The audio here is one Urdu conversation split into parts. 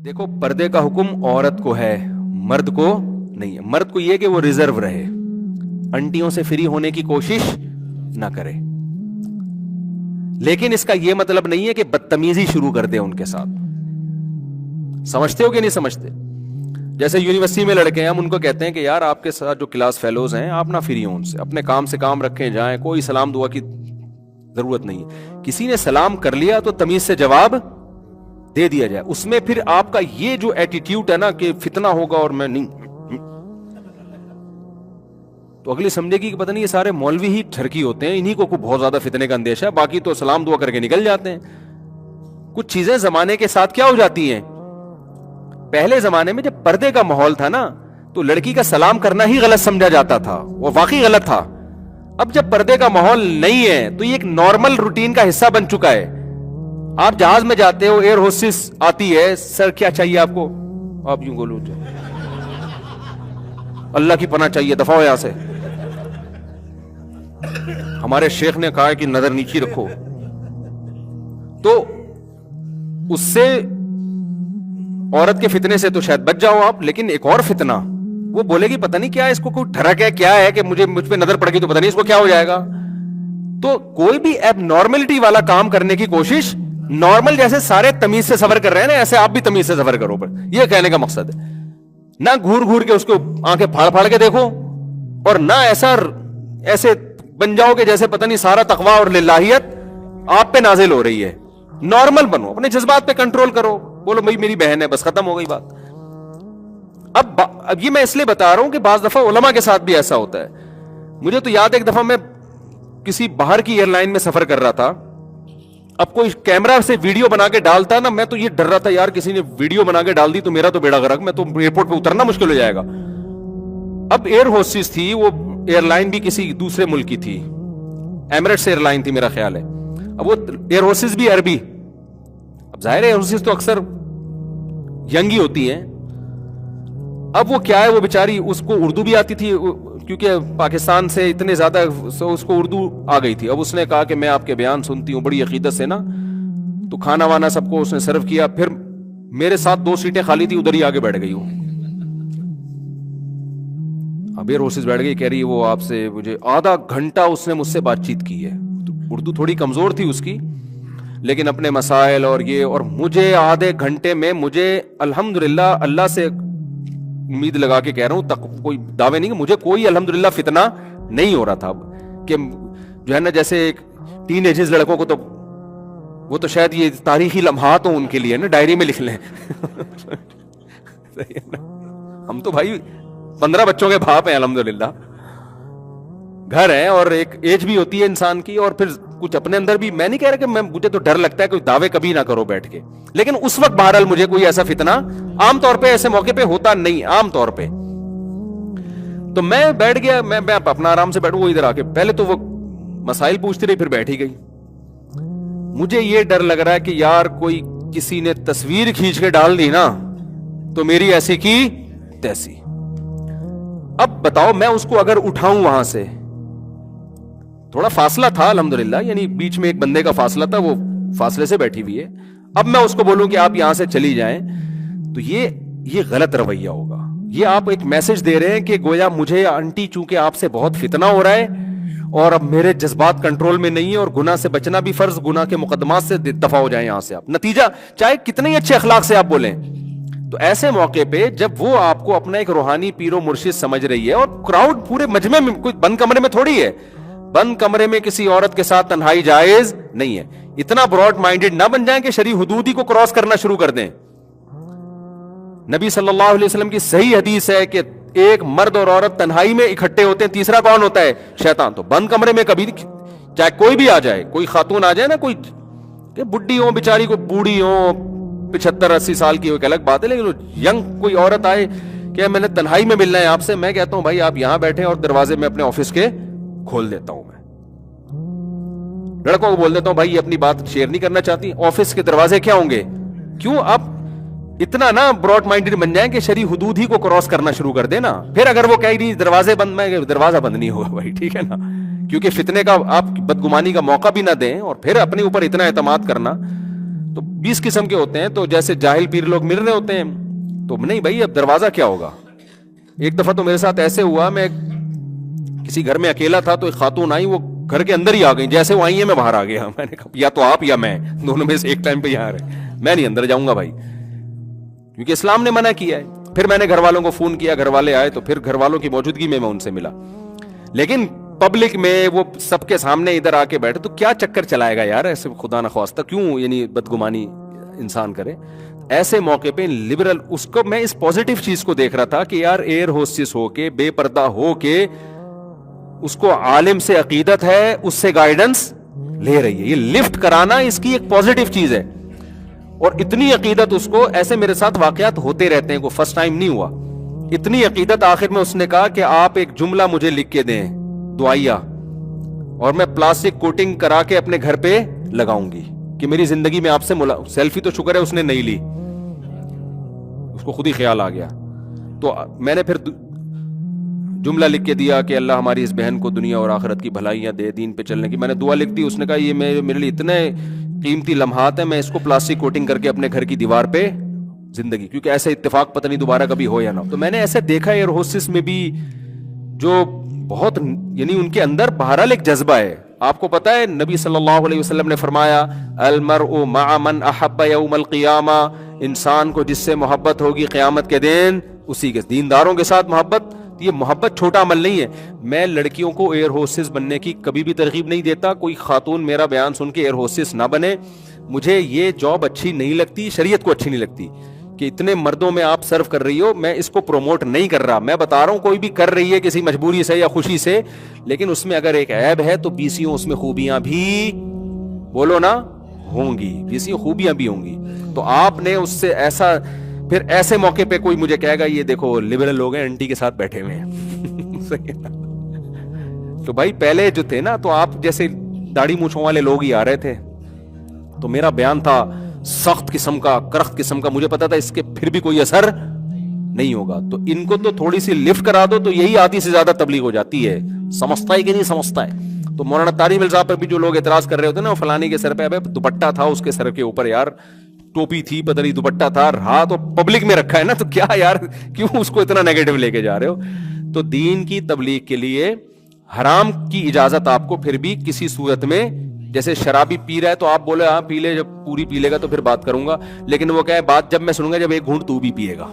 دیکھو پردے کا حکم عورت کو ہے، مرد کو نہیں ہے۔ مرد کو یہ کہ وہ ریزرو رہے، انٹیوں سے فری ہونے کی کوشش نہ کرے، لیکن اس کا یہ مطلب نہیں ہے کہ بدتمیزی شروع کر دے ان کے ساتھ۔ سمجھتے ہو کہ نہیں سمجھتے؟ جیسے یونیورسٹی میں لڑکے ہیں، ہم ان کو کہتے ہیں کہ یار آپ کے ساتھ جو کلاس فیلوز ہیں آپ نہ فری ہوں ان سے، اپنے کام سے کام رکھیں، جائیں، کوئی سلام دعا کی ضرورت نہیں ہے۔ کسی نے سلام کر لیا تو تمیز سے جواب دے دیا جائے۔ اس میں پھر آپ کا یہ جو ایٹیٹیوڈ ہے نا کہ فتنہ ہوگا اور میں نہیں، تو اگلی سمجھے گی کہ پتہ نہیں یہ سارے مولوی ہی ٹھرکی ہوتے ہیں، انہی کو بہت زیادہ فتنے کا اندیشہ ہے، باقی تو سلام دعا کر کے نکل جاتے ہیں۔ کچھ چیزیں زمانے کے ساتھ کیا ہو جاتی ہیں۔ پہلے زمانے میں جب پردے کا ماحول تھا نا تو لڑکی کا سلام کرنا ہی غلط سمجھا جاتا تھا، وہ واقعی غلط تھا۔ اب جب پردے کا ماحول نہیں ہے تو یہ ایک نارمل روٹین کا حصہ بن چکا ہے۔ آپ جہاز میں جاتے ہو، ایئر ہوسٹس آتی ہے، سر کیا چاہیے آپ کو، آپ یوں بولو اللہ کی پناہ چاہیے، دفعہ ہو یہاں سے، ہمارے شیخ نے کہا ہے کہ نظر نیچی رکھو۔ تو اس سے عورت کے فتنے سے تو شاید بچ جاؤ آپ، لیکن ایک اور فتنہ، وہ بولے گی پتہ نہیں کیا اس کو کوئی ٹھڑک ہے، کیا ہے کہ مجھ پہ نظر پڑ گئی تو پتہ نہیں اس کو کیا ہو جائے گا۔ تو کوئی بھی ایب نارملٹی والا کام کرنے کی کوشش، نارمل جیسے سارے تمیز سے سفر کر رہے ہیں نا ایسے آپ بھی تمیز سے سفر کرو، یہ کہنے کا مقصد ہے۔ نہ گھور گھور کے اس کو آنکھیں پھاڑ پھاڑ کے دیکھو، اور نہ ایسے بن جاؤ کہ جیسے پتہ نہیں سارا تقویٰ اور للہیت آپ پہ نازل ہو رہی ہے۔ نارمل بنو، اپنے جذبات پہ کنٹرول کرو، بولو بھائی میری بہن ہے، بس ختم ہو گئی بات۔ اب یہ میں اس لیے بتا رہا ہوں کہ بعض دفعہ علماء کے ساتھ بھی ایسا ہوتا ہے۔ مجھے تو یاد ہے ایک دفعہ میں کسی باہر کی ایئر لائن میں سفر کر رہا تھا، اب کوئی کیمرہ سے ویڈیو بنا کے ڈالتا نا، میں تو یہ ڈر رہا تھا یار کسی نے ویڈیو بنا کے ڈال دی تو میرا تو بیڑا غرق، میں تو ایئرپورٹ پہ اترنا مشکل ہو جائے گا۔ اب ایئر ہوسٹس تھی، وہ ایئر لائن بھی کسی دوسرے ملک کی تھی، ایمریٹس ایئر لائن تھی میرا خیال ہے۔ اب وہ ایئر ہوسٹس بھی عربی، اب ظاہر ہے ایئر ہوسٹس تو اکثر ینگ ہی ہوتی ہیں۔ اب وہ کیا ہے، وہ بیچاری، اس کو اردو بھی آتی تھی کیونکہ پاکستان سے اتنے زیادہ اس کو اردو آ گئی تھی۔ اب اس نے کہا کہ میں آپ کے بیان سنتی ہوں بڑی عقیدت سے نا، تو کھانا وانا سب کو اس نے سرو کیا، پھر میرے ساتھ 2 سیٹیں خالی تھی، ادھر ہی آگے بیٹھ گئی ہوں۔ اب ایئر ہوسٹس بیٹھ گئی، کہہ رہی وہ آپ سے مجھے آدھا گھنٹہ اس نے مجھ سے بات چیت کی ہے، اردو تھوڑی کمزور تھی اس کی، لیکن اپنے مسائل اور یہ، اور مجھے آدھے گھنٹے میں مجھے الحمدللہ اللہ سے امید لگا کے کہہ رہا ہوں، کوئی دعوے نہیں کہ مجھے کوئی الحمدللہ فتنہ نہیں ہو رہا تھا کہ جو ہے نا جیسے ایک ٹین ایجز لڑکوں کو تو وہ تو شاید یہ تاریخی لمحات ہوں ان کے لیے نا، ڈائری میں لکھ لیں۔ ہم تو بھائی 15 بچوں کے باپ ہیں الحمدللہ، گھر ہے اور ایک ایج بھی ہوتی ہے انسان کی، اور پھر کچھ اپنے اندر بھی، میں نہیں کہہ رہا کہ مجھے تو ڈر لگتا ہے کوئی دعوے کبھی نہ کرو بیٹھ کے، لیکن اس وقت بہرحال مجھے کوئی ایسا فتنہ عام طور پہ ایسے موقع پہ ہوتا نہیں عام طور پہ۔ تو میں بیٹھ گیا، میں اپنا آرام سے بیٹھوں، وہ ادھر آ کے پہلے تو وہ مسائل پوچھتی رہی، پھر بیٹھ ہی گئی۔ مجھے یہ ڈر لگ رہا ہے کہ یار کوئی کسی نے تصویر کھینچ کے ڈال دی نا تو میری ایسی کی تیسی۔ اب بتاؤ میں اس کو اگر اٹھاؤں وہاں سے، تھوڑا فاصلہ تھا الحمدللہ، یعنی بیچ میں ایک بندے کا فاصلہ تھا، وہ فاصلے سے بیٹھی ہوئی ہے، اب میں اس کو بولوں کہ آپ یہاں سے چلی جائیں تو یہ غلط رویہ ہوگا۔ یہ آپ ایک میسج دے رہے ہیں کہ گویا مجھے آنٹی چونکہ آپ سے بہت فتنہ ہو رہا ہے اور اب میرے جذبات کنٹرول میں نہیں ہے، اور گناہ سے بچنا بھی فرض، گناہ کے مقدمات سے دفع ہو جائیں یہاں سے آپ، نتیجہ چاہے کتنے ہی اچھے اخلاق سے آپ بولیں۔ تو ایسے موقع پہ جب وہ آپ کو اپنا ایک روحانی پیر و مرشد سمجھ رہی ہے، اور کراؤڈ پورے مجمع میں، کوئی بند کمرے میں تھوڑی ہے، بند کمرے میں کسی عورت کے ساتھ تنہائی جائز نہیں ہے، اتنا براڈ مائنڈڈ نہ بن جائیں کہ شرعی حدود ہی کو کراس کرنا شروع کر دیں۔ نبی صلی اللہ علیہ وسلم کی صحیح حدیث ہے کہ ایک مرد اور عورت تنہائی میں اکٹھے ہوتے ہیں، تیسرا کون ہوتا ہے؟ شیطان۔ تو بند کمرے میں کبھی چاہے کوئی بھی آ جائے، کوئی خاتون آ جائے نا، کوئی کہ بڈھی ہو بیچاری، کوئی بوڑھی ہو 75-80 سال کی ہو، ایک الگ بات ہے، لیکن ینگ کوئی عورت آئے کہ میں نے تنہائی میں ملنا ہے آپ سے، میں کہتا ہوں بھائی آپ یہاں بیٹھیں اور دروازے میں اپنے آفس کے کھول دیتا ہوں۔ میں لڑکوں کو بول دیتا ہوں بھائی یہ اپنی بات شیئر نہیں کرنا چاہتی، آفس کے دروازے کیا ہوں گے؟ کیوں آپ اتنا نا براڈ مائنڈڈ بن جائیں کہ شرعی حدود ہی کو کراس کرنا شروع کر دیں نا۔ پھر اگر وہ کہے نہیں دروازے بند، میں دروازہ بند نہیں ہوگا بھائی، ٹھیک ہے نا، کیونکہ فتنے کا آپ بدگمانی کا موقع بھی نہ دیں، اور پھر اپنے اوپر اتنا اعتماد کرنا تو 20 قسم کے ہوتے ہیں. تو جیسے جاہل پیر لوگ مل رہے ہوتے ہیں, تو نہیں بھائی اب دروازہ کیا ہوگا. ایک دفعہ تو میرے ساتھ ایسے ہوا, میں کسی گھر میں اکیلا تھا, تو ایک خاتون آئی, وہ گھر کے اندر ہی آ گئی, جیسے وہ آئی ہیں میں باہر آ گیا. میں نے کہا یا تو آپ یا میں, دونوں میں سے ایک ٹائم پہ یہاں رہے, میں نہیں اندر جاؤں گا بھائی, کیونکہ اسلام نے منع کیا ہے. پھر میں نے گھر والوں کو فون کیا, گھر والے آئے, تو پھر گھر والوں کی موجودگی میں ان سے ملا. لیکن پبلک میں وہ سب کے سامنے ادھر آ کے بیٹھے, تو کیا چکر چلائے گا یار ایسے, خدا نخواستہ کیوں یعنی بدگمانی انسان کرے. ایسے موقع پہ لبرل, اس کو میں اس پوزیٹو چیز کو دیکھ رہا تھا کہ یار ایئر ہوسٹس ہو کے, بے پردہ ہو کے, اس کو عالم سے عقیدت ہے, اس سے گائیڈنس لے رہی ہے. یہ لفٹ کرانا اس کی ایک پوزیٹو چیز ہے, اور اتنی عقیدت اس کو. ایسے میرے ساتھ واقعات ہوتے رہتے ہیں, کوئی فرسٹ ٹائم نہیں ہوا. اتنی عقیدت, آخر میں اس نے کہا کہ آپ ایک جملہ مجھے لکھ کے دیں دعائیا, اور میں پلاسٹک کوٹنگ کرا کے اپنے گھر پہ لگاؤں گی کہ میری زندگی میں آپ سے سیلفی تو شکر ہے اس نے نہیں لی, اس کو خود ہی خیال آ گیا. تو میں نے پھر جملہ لکھ کے دیا کہ اللہ ہماری اس بہن کو دنیا اور آخرت کی بھلائیاں دے, دین پہ چلنے کی. میں نے دعا لکھ دی. اس نے کہا یہ میرے لیے اتنے قیمتی لمحات ہیں, میں اس کو پلاسٹک کوٹنگ کر کے اپنے گھر کی دیوار پہ زندگی, کیونکہ ایسے اتفاق پتہ نہیں دوبارہ کبھی ہو یا نہ. تو میں نے ایسے دیکھا ایئر ہوسٹس میں بھی جو بہت یعنی ان کے اندر بہرحال ایک جذبہ ہے. آپ کو پتا ہے نبی صلی اللہ علیہ وسلم نے فرمایا المرء مع من احب یوم القیامہ, انسان کو جس سے محبت ہوگی قیامت کے دن اسی کے. دینداروں کے ساتھ محبت, یہ محبت چھوٹا عمل نہیں ہے. میں لڑکیوں کو ایئر ہوسٹس بننے کی کبھی بھی ترغیب نہیں دیتا. کوئی خاتون میرا بیان سن کے ایئر ہوسٹس نہ بنے. مجھے یہ جاب اچھی نہیں لگتی, شریعت کو اچھی نہیں لگتی کہ اتنے مردوں میں آپ سرو کر رہی ہو. میں اس کو پروموٹ نہیں کر رہا, میں بتا رہا ہوں کوئی بھی کر رہی ہے کسی مجبوری سے یا خوشی سے, لیکن اس میں اگر ایک عیب ہے تو 20 اس میں خوبیاں بھی بولو نا ہوں گی, 20 خوبیاں بھی ہوں گی. تو آپ نے اس سے ایسا, پھر ایسے موقع پہ کوئی مجھے کہے گا یہ دیکھو لبرل لوگ ہیں انٹی کے ساتھ بیٹھے ہوئے ہیں. تو بھائی پہلے جو تھے نا, تو آپ جیسے داڑھی مونچھوں والے لوگ ہی آ رہے تھے, تو میرا بیان تھا سخت قسم کا, کرخت قسم کا. مجھے پتا تھا اس کے پھر بھی کوئی اثر نہیں ہوگا, تو ان کو تو تھوڑی سی لفٹ کرا دو تو یہی آدھی سے زیادہ تبلیغ ہو جاتی ہے. سمجھتا ہے کہ نہیں سمجھتا ہے. تو مولانا طارق ملزا پر بھی جو لوگ اعتراض کر رہے ہوتے ہیں نا, فلانی کے سر پہ ابے دوپٹہ تھا اس کے سر کے اوپر, یار ٹوپی تھی پتہ نہیں دوپٹہ تھا, رہا تو پبلک میں رکھا ہے نا, تو کیا یار کیوں اس کو اتنا نیگیٹو لے کے جا رہے ہو. تو دین کی تبلیغ کے لیے حرام کی اجازت آپ کو پھر بھی کسی صورت میں, جیسے شرابی پی رہا ہے تو آپ بولے ہاں پی لے, جب پوری پی لے گا تو پھر بات کروں گا, لیکن وہ کہے بات جب میں سنوں گا جب ایک گھونٹ تو بھی پیے گا.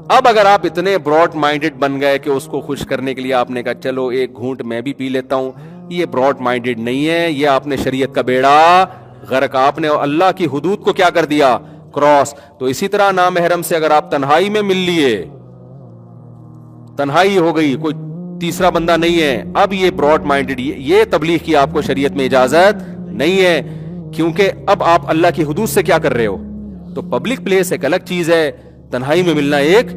اب اگر آپ اتنے براڈ مائنڈڈ بن گئے کہ اس کو خوش کرنے کے لیے آپ نے کہا چلو ایک گھونٹ میں بھی پی لیتا ہوں, یہ براڈ مائنڈڈ نہیں ہے, یہ آپ نے شریعت کا بیڑا غرق, آپ نے اللہ کی حدود کو کیا کر دیا, کراس. تو اسی طرح نامحرم سے اگر آپ تنہائی میں مل لیے, تنہائی ہو گئی, کوئی تیسرا بندہ نہیں ہے, اب یہ براڈ مائنڈڈ, یہ تبلیغ کی آپ کو شریعت میں اجازت نہیں ہے, کیونکہ اب آپ اللہ کی حدود سے کیا کر رہے ہو. تو پبلک پلیس ایک الگ چیز ہے, تنہائی میں ملنا ایک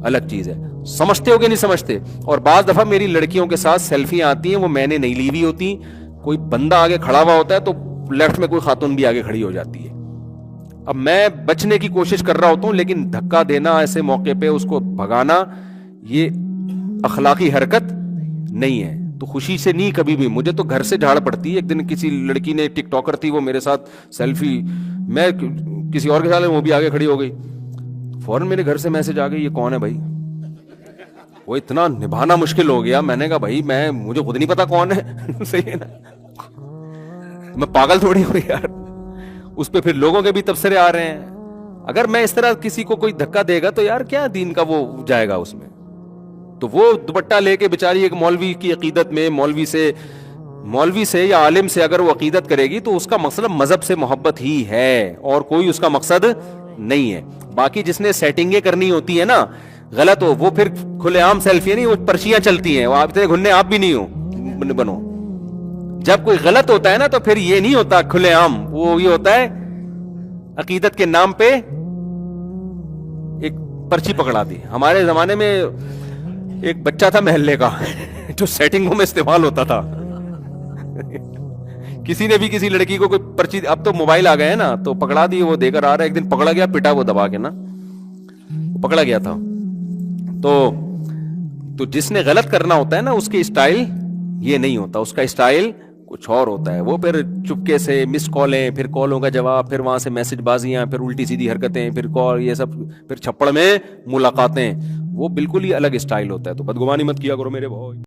الگ چیز ہے. سمجھتے ہو کہ نہیں سمجھتے. اور بعض دفعہ میری لڑکیوں کے ساتھ سیلفیاں آتی ہیں, وہ میں نے نہیں لی ہوئی ہوتی, کوئی بندہ آگے کھڑا ہوا ہوتا ہے تو لیفٹ میں کوئی خاتون بھی آگے کھڑی ہو جاتی ہے. اب میں بچنے کی کوشش کر رہا ہوتا ہوں, لیکن دھکا دینا ایسے موقع پہ, اس کو بھگانا, یہ اخلاقی حرکت نہیں ہے. تو خوشی سے نہیں کبھی بھی. مجھے تو گھر سے جھاڑ پڑتی ہے. ایک دن کسی لڑکی نے, ٹک ٹاکر تھی, وہ میرے ساتھ سیلفی, میں کسی اور کے ساتھ, وہ بھی آگے کھڑی ہو گئی, فوراً میرے گھر سے میسج آ گئی یہ کون ہے بھائی. وہ اتنا نبھانا مشکل ہو گیا. میں نے کہا بھائی مجھے خود نہیں پتا کون ہے. صحیح ہے نا, میں پاگل تھوڑی ہوں یار. اس پہ پھر لوگوں کے بھی تبصرے آ رہے ہیں. اگر میں اس طرح کسی کو کوئی دھکا دے گا تو یار کیا دین کا وہ جائے گا اس میں. تو وہ دوپٹہ لے کے بیچاری ایک مولوی کی عقیدت میں, مولوی سے یا عالم سے اگر وہ عقیدت کرے گی تو اس کا مقصد مذہب سے محبت ہی ہے, اور کوئی اس کا مقصد نہیں ہے. باقی جس نے سیٹنگیں کرنی ہوتی ہے نا غلط ہو, وہ پھر کھلے عام سیلفی نہیں, وہ پرچیاں چلتی ہیں, وہ آپ اتنے گھننے آپ بھی نہیں ہو بنو. جب کوئی غلط ہوتا ہے نا تو پھر یہ نہیں ہوتا کھلے عام, وہ یہ ہوتا ہے عقیدت کے نام پہ ایک پرچی پکڑا دی. ہمارے زمانے میں ایک بچہ تھا محلے کا جو سیٹنگوں میں استعمال ہوتا تھا. کسی نے بھی کسی لڑکی کو کوئی پرچی, اب تو موبائل آ گئے ہیں نا, تو پکڑا دی, وہ دے کر آ رہا ہے. ایک دن پکڑا گیا, پٹا وہ دبا کے نا, پکڑا گیا تھا. تو جس نے غلط کرنا ہوتا ہے نا, اس کے اسٹائل یہ نہیں ہوتا. اس کا اسٹائل کچھ اور ہوتا ہے وہ پھر چپکے سے مس کالیں، پھر کالوں کا جواب، پھر وہاں سے میسج بازیاں، پھر الٹی سیدھی حرکتیں، پھر کال، یہ سب، پھر چھپڑ میں ملاقاتیں، وہ بالکل ہی الگ اسٹائل ہوتا ہے. تو بدگمانی مت کیا کرو میرے بھائی.